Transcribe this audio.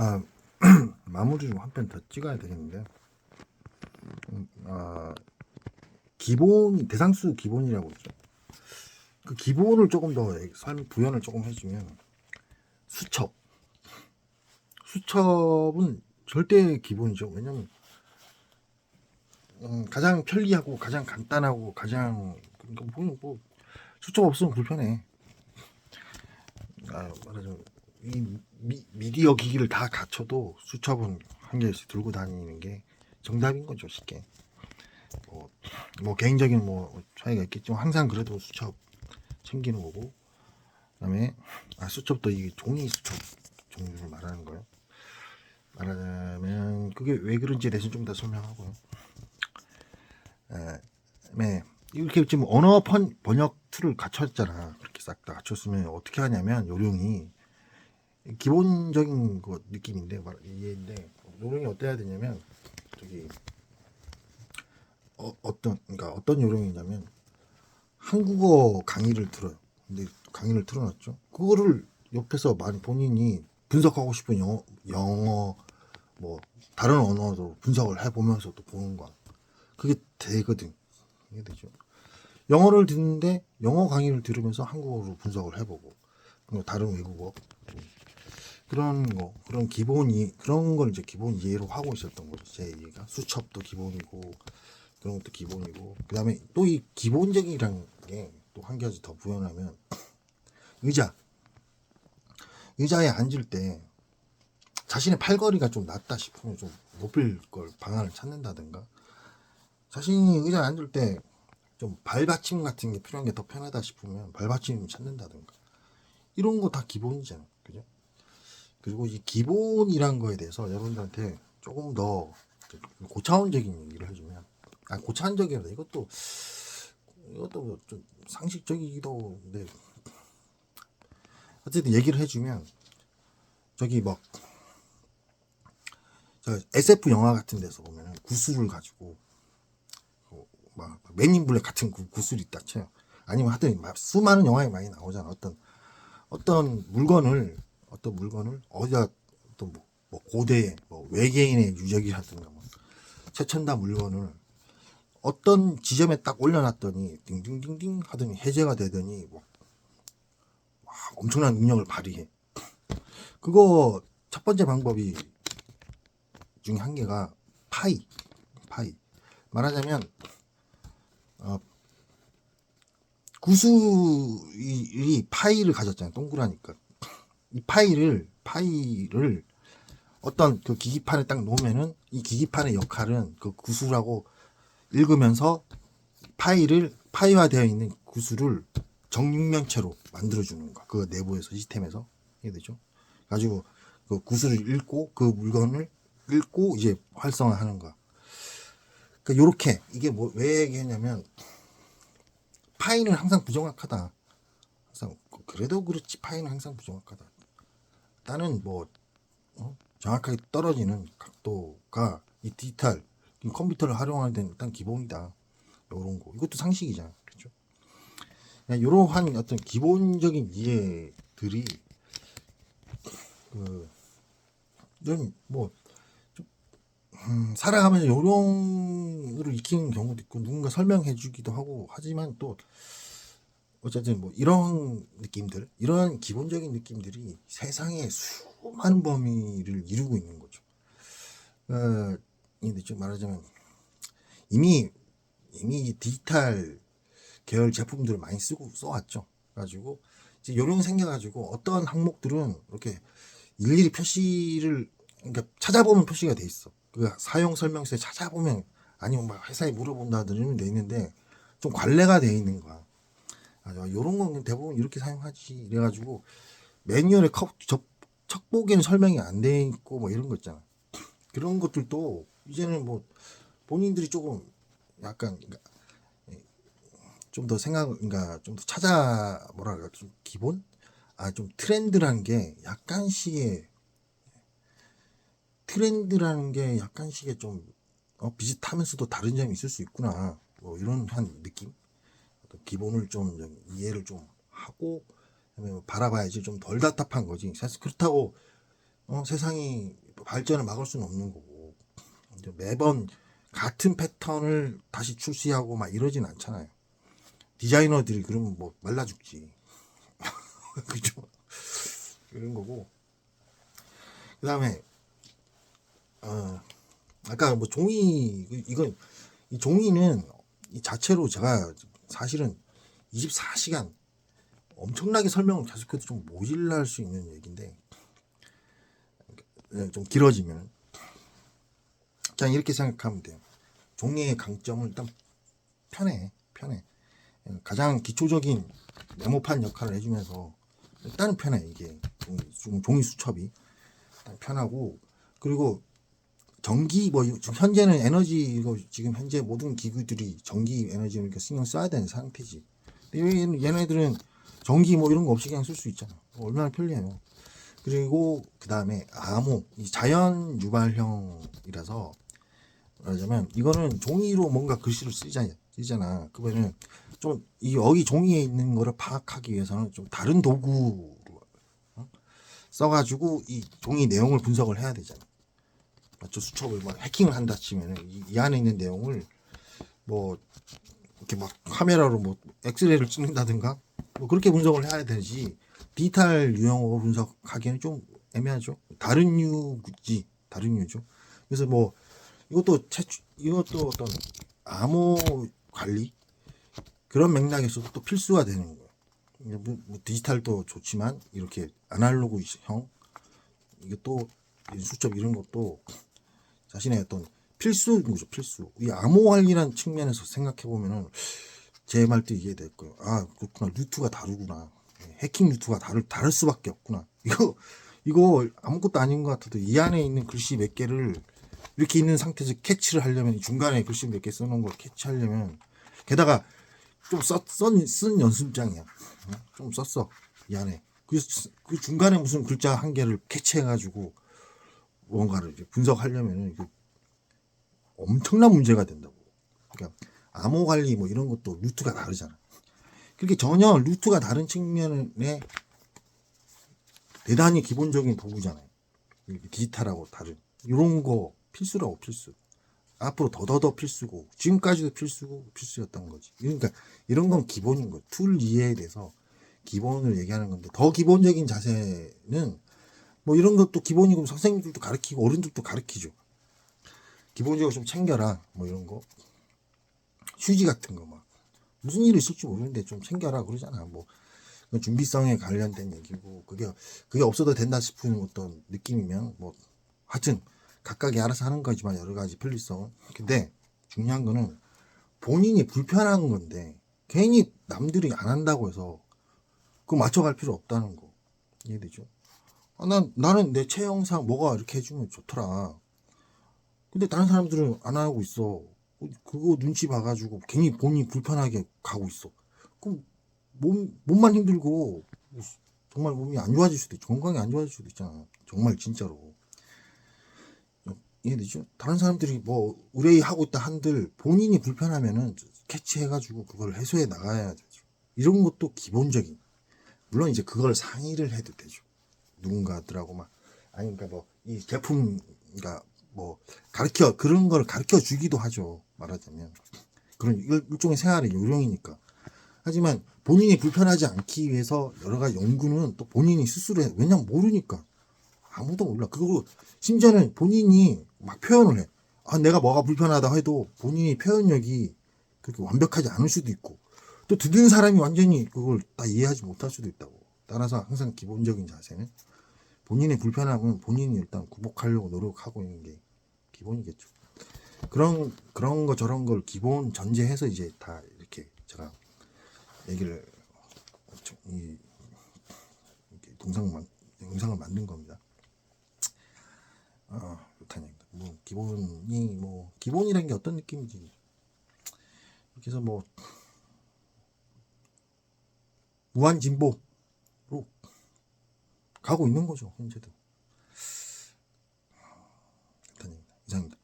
아, 마무리 좀 한 편 더 찍어야 되겠는데. 아, 기본 대상수 기본이라고 있죠. 그 기본을 조금 더 삶 부연을 조금 해주면 수첩. 수첩은 절대 기본이죠. 왜냐면 가장 편리하고 가장 간단하고 가장 그러니까 뭐 수첩 없으면 불편해. 말하자면 이 미디어 기기를 다 갖춰도 수첩은 한 개씩 들고 다니는 게 정답인 거죠, 쉽게. 뭐, 뭐 개인적인 뭐 차이가 있겠지만 항상 그래도 수첩 챙기는 거고, 그다음에 수첩도 이 종이 수첩 종류를 말하는 거예요. 말하자면 그게 왜 그런지에 대해서 좀 더 설명하고요. 네, 이렇게 지금 언어 번역 툴을 갖췄잖아. 그렇게 싹 다 갖췄으면 어떻게 하냐면 요령이 기본적인 거 느낌인데 이해인데 요령이 어때야 되냐면 저기 그러니까 어떤 요령이냐면 한국어 강의를 들어요. 근데 강의를 틀어놨죠. 그거를 옆에서 많이 본인이 분석하고 싶은 영어 뭐 다른 언어도 분석을 해보면서 또 보는 거야. 그게 되거든. 이게 되죠. 영어를 듣는데 영어 강의를 들으면서 한국어로 분석을 해보고 다른 외국어 그런 거 그런 기본이 그런 걸 이제 기본 이해로 하고 있었던 거죠. 제 이해가 수첩도 기본이고 그런 것도 기본이고 그다음에 또 이 기본적이라는 게 또 한 가지 더 부연하면 의자 의자에 앉을 때 자신의 팔걸이가 좀 낮다 싶으면 좀 높일 걸 방안을 찾는다든가 자신이 의자에 앉을 때 좀 발받침 같은 게 필요한 게 더 편하다 싶으면 발받침 찾는다든가 이런 거 다 기본이잖아요. 그죠? 그리고 이 기본이란 거에 대해서 여러분들한테 조금 더 고차원적인 얘기를 해주면 고차원적이라 이것도 뭐좀 상식적이기도 한데 어쨌든 얘기를 해주면 저기 뭐 SF 영화 같은 데서 보면 구슬을 가지고 막 맨인 블랙 같은 구슬이 있다 쳐요. 아니면 하여튼 수많은 영화에 많이 나오잖아. 어떤 물건을 어디다 뭐 고대 뭐 외계인의 유적이라든가 뭐 최첨단 물건을 어떤 지점에 딱 올려놨더니 딩딩딩딩 하더니 해제가 되더니 뭐 엄청난 능력을 발휘해. 그거 첫 번째 방법이 중에 한 개가 파이. 말하자면 구슬이 파이를 가졌잖아요. 동그라니까. 이 파이를 어떤 그 기기판에 딱 놓으면은 이 기기판의 역할은 그 구슬하고 읽으면서 파이화되어 있는 구슬을 정육면체로 만들어주는 거. 그 내부에서 시스템에서 이게 되죠. 가지고 그 구슬을 읽고 그 물건을 읽고 이제 활성화하는 거야. 그러니까 요렇게 이게 뭐 왜 얘기했냐면 파이는 항상 부정확하다. 항상 그래도 그렇지 파이는 항상 부정확하다. 나는 뭐 정확하게 떨어지는 각도가 이 디지털 이 컴퓨터를 활용하는 데는 일단 기본이다. 요런 거 이것도 상식이잖아. 그렇죠? 이러한 어떤 기본적인 이해들이 그 이런 뭐 살아가면서 요령으로 익히는 경우도 있고 누군가 설명해 주기도 하고 하지만 또 어쨌든 뭐 이런 느낌들 이런 기본적인 느낌들이 세상의 수많은 범위를 이루고 있는 거죠. 근데 좀 말하자면 이미 디지털 계열 제품들을 많이 써왔죠. 가지고 이제 요령 생겨가지고 어떤 항목들은 이렇게 일일이 표시를 그러니까 찾아보면 표시가 돼 있어. 그 사용 설명서에 찾아보면 아니면 막 회사에 물어본다든지 돼 있는데 좀 관례가 돼 있는 거야. 요런 건 대부분 이렇게 사용하지 이래가지고 매뉴얼에 척보기에는 설명이 안 돼 있고 뭐 이런 거 있잖아. 그런 것들도 이제는 뭐 본인들이 조금 약간 좀 더 그러니까 좀 더 뭐랄까 좀 기본 좀 트렌드라는 게 약간씩의 좀 비슷하면서도 다른 점이 있을 수 있구나. 뭐 이런 한 느낌. 기본을 좀 이해를 좀 하고 바라봐야지 좀 덜 답답한 거지. 사실 그렇다고 세상이 발전을 막을 수는 없는 거고 이제 매번 같은 패턴을 다시 출시하고 막 이러진 않잖아요. 디자이너들이 그러면 뭐 말라 죽지. 그죠? 그런 거고. 그다음에 아까 뭐 종이 이건 이 종이는 이 자체로 제가 사실은 24시간 엄청나게 설명을 계속해도 좀 모질랄 수 있는 얘기인데 좀 길어지면 그냥 이렇게 생각하면 돼요. 종이의 강점은 일단 편해. 가장 기초적인 메모판 역할을 해주면서 일단은 편해. 이게 종이 수첩이 일단 편하고 그리고 전기 뭐 지금 현재는 에너지 이거 지금 현재 모든 기구들이 전기 에너지를 이렇게 신경 써야 되는 상태지. 근데 얘네들은 전기 뭐 이런 거 없이 그냥 쓸 수 있잖아. 얼마나 편리해요. 그리고 그 다음에 암호 이 자연 유발형이라서 말하자면 이거는 종이로 뭔가 글씨를 쓰잖아. 그러면은 좀 이 여기 종이에 있는 거를 파악하기 위해서는 좀 다른 도구로 써가지고 이 종이 내용을 분석을 해야 되잖아. 맞죠? 수첩을 막 해킹을 한다 치면은 이 안에 있는 내용을 뭐 이렇게 막 카메라로 뭐 엑스레이를 찍는다든가 뭐 그렇게 분석을 해야 되지 디지털 유형으로 분석하기에는 좀 애매하죠. 다른 유죠. 그래서 뭐 이것도 어떤 암호 관리 그런 맥락에서도 또 필수가 되는 거예요. 뭐 디지털도 좋지만 이렇게 아날로그형 이게 또 수첩 이런 것도 자신의 어떤 필수인 거죠. 필수. 이 암호 관리라는 측면에서 생각해 보면은 제 말도 이해될 거예요. 아 그렇구나. 루트가 다르구나. 해킹 루트가 다를 수밖에 없구나. 이거 아무것도 아닌 것 같아도 이 안에 있는 글씨 몇 개를 이렇게 있는 상태에서 캐치를 하려면 중간에 글씨 몇 개 써놓은 걸 캐치하려면 게다가 좀 쓴 연습장이야. 좀 썼어 이 안에. 그 중간에 무슨 글자 한 개를 캐치해가지고 뭔가를 분석하려면 엄청난 문제가 된다고. 그러니까 암호 관리 뭐 이런 것도 루트가 다르잖아. 그렇게 전혀 루트가 다른 측면에 대단히 기본적인 도구잖아요. 디지털하고 다른 이런 거 필수라고 필수. 앞으로 더더더 필수고 지금까지도 필수였던 거지. 그러니까 이런 건 기본인 거예요. 툴 이해에 대해서 기본을 얘기하는 건데 더 기본적인 자세는 뭐 이런 것도 기본이고 선생님들도 가르치고 어른들도 가르치죠. 기본적으로 좀 챙겨라 뭐 이런 거 휴지 같은 거 막 무슨 일이 있을지 모르는데 좀 챙겨라 그러잖아. 뭐 준비성에 관련된 얘기고 그게 없어도 된다 싶은 어떤 느낌이면 뭐 하여튼 각각이 알아서 하는 거지만 여러 가지 편리성. 근데 중요한 거는 본인이 불편한 건데 괜히 남들이 안 한다고 해서 그거 맞춰갈 필요 없다는 거 이해되죠? 나는 내 체형상 뭐가 이렇게 해주면 좋더라. 근데 다른 사람들은 안 하고 있어. 그거 눈치 봐가지고 괜히 본인이 불편하게 가고 있어. 그럼 몸만 힘들고 정말 몸이 안 좋아질 수도 있죠. 건강이 안 좋아질 수도 있잖아. 정말 진짜로. 이해되죠? 다른 사람들이 뭐 의뢰하고 있다 한들 본인이 불편하면은 캐치해가지고 그걸 해소해 나가야 되죠. 이런 것도 기본적인. 물론 이제 그걸 상의를 해도 되죠. 누군가들하고 막 아니 그러니까 뭐 이 제품 그러니까 뭐 그런 걸 가르쳐 주기도 하죠. 말하자면 그런 일종의 생활의 요령이니까. 하지만 본인이 불편하지 않기 위해서 여러 가지 연구는 또 본인이 스스로 해. 왜냐면 모르니까. 아무도 몰라. 그리고 심지어는 본인이 막 표현을 해. 아, 내가 뭐가 불편하다 해도 본인이 표현력이 그렇게 완벽하지 않을 수도 있고 또 듣는 사람이 완전히 그걸 다 이해하지 못할 수도 있다고. 따라서 항상 기본적인 자세는 본인의 불편함은 본인이 일단 극복하려고 노력하고 있는 게 기본이겠죠. 그런 거 저런 걸 기본 전제해서 이제 다 이렇게 제가 얘기를 영상을 만든 겁니다. 그렇다니까 뭐 기본이라는 게 어떤 느낌이지? 그래서 뭐 무한 진보로 가고 있는 거죠 현재도. 그렇다니까 이상입니다.